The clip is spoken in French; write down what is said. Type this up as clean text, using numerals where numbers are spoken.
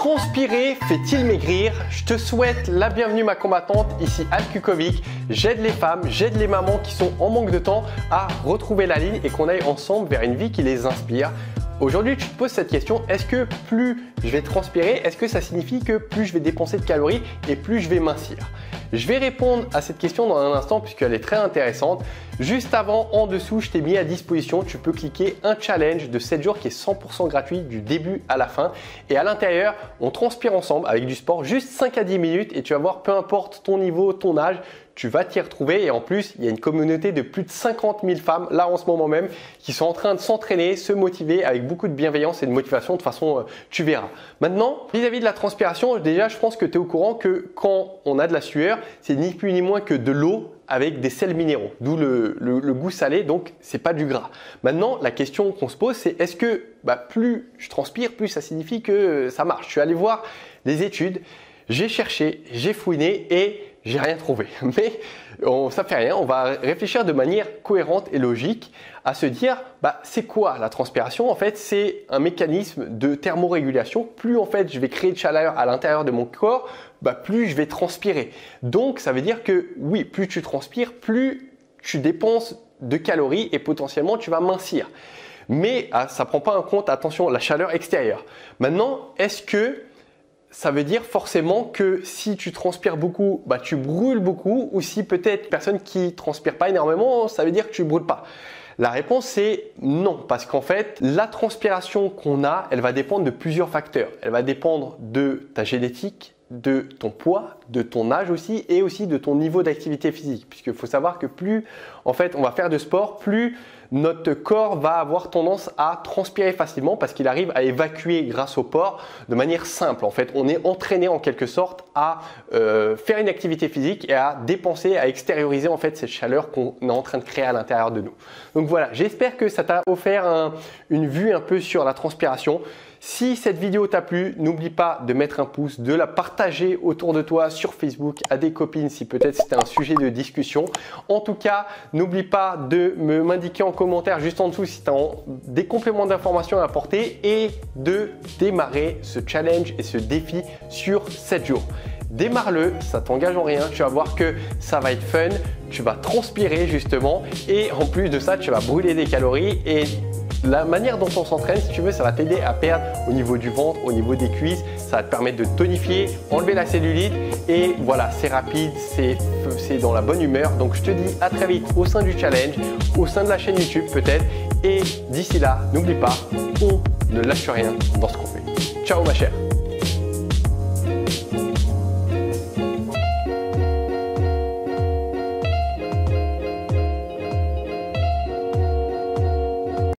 Transpirer fait-il maigrir? Je te souhaite la bienvenue ma combattante, ici Al Kukovic. J'aide les femmes, j'aide les mamans qui sont en manque de temps à retrouver la ligne et qu'on aille ensemble vers une vie qui les inspire. Aujourd'hui, tu te poses cette question, est-ce que plus je vais transpirer, est-ce que ça signifie que plus je vais dépenser de calories et plus je vais mincir? Je vais répondre à cette question dans un instant puisqu'elle est très intéressante. Juste avant, en dessous, je t'ai mis à disposition, tu peux cliquer un challenge de 7 jours qui est 100% gratuit du début à la fin. Et à l'intérieur, on transpire ensemble avec du sport, juste 5 à 10 minutes et tu vas voir, peu importe ton niveau, ton âge, tu vas t'y retrouver. Et en plus, il y a une communauté de plus de 50 000 femmes, là en ce moment même, qui sont en train de s'entraîner, se motiver avec beaucoup de bienveillance et de motivation. De toute façon, tu verras. Maintenant, vis-à-vis de la transpiration, déjà, je pense que tu es au courant que quand on a de la sueur, c'est ni plus ni moins que de l'eau avec des sels minéraux, d'où le goût salé, donc c'est pas du gras. Maintenant, la question qu'on se pose, c'est est-ce que plus je transpire, plus ça signifie que ça marche? Je suis allé voir les études, j'ai cherché, j'ai fouiné et j'ai rien trouvé. Mais ça fait rien, on va réfléchir de manière cohérente et logique à se dire c'est quoi la transpiration? En fait, c'est un mécanisme de thermorégulation. Plus en fait je vais créer de chaleur à l'intérieur de mon corps, plus je vais transpirer. Donc ça veut dire que oui, plus tu transpires, plus tu dépenses de calories et potentiellement tu vas mincir. Mais ça ne prend pas en compte, attention, la chaleur extérieure. Maintenant, est-ce que ça veut dire forcément que si tu transpires beaucoup, tu brûles beaucoup, ou si peut-être personne qui transpire pas énormément, ça veut dire que tu brûles pas? La réponse c'est non, parce qu'en fait, la transpiration qu'on a, elle va dépendre de plusieurs facteurs. Elle va dépendre de ta génétique, de ton poids, de ton âge aussi et aussi de ton niveau d'activité physique. Puisqu'il faut savoir que plus en fait on va faire de sport, plus notre corps va avoir tendance à transpirer facilement parce qu'il arrive à évacuer grâce au pores de manière simple. En fait, on est entraîné en quelque sorte à faire une activité physique et à dépenser, à extérioriser en fait cette chaleur qu'on est en train de créer à l'intérieur de nous. Donc voilà, j'espère que ça t'a offert une vue un peu sur la transpiration. Si cette vidéo t'a plu, n'oublie pas de mettre un pouce, de la partager autour de toi sur Facebook à des copines si peut-être c'était un sujet de discussion. En tout cas, n'oublie pas de m'indiquer en commentaire juste en dessous si tu as des compléments d'informations à apporter et de démarrer ce challenge et ce défi sur 7 jours. Démarre-le, ça t'engage en rien, tu vas voir que ça va être fun, tu vas transpirer justement et en plus de ça, tu vas brûler des calories et la manière dont on s'entraîne, si tu veux, ça va t'aider à perdre au niveau du ventre, au niveau des cuisses. Ça va te permettre de tonifier, enlever la cellulite. Et voilà, c'est rapide, c'est dans la bonne humeur. Donc, je te dis à très vite au sein du challenge, au sein de la chaîne YouTube peut-être. Et d'ici là, n'oublie pas, on ne lâche rien dans ce qu'on fait. Ciao ma chère.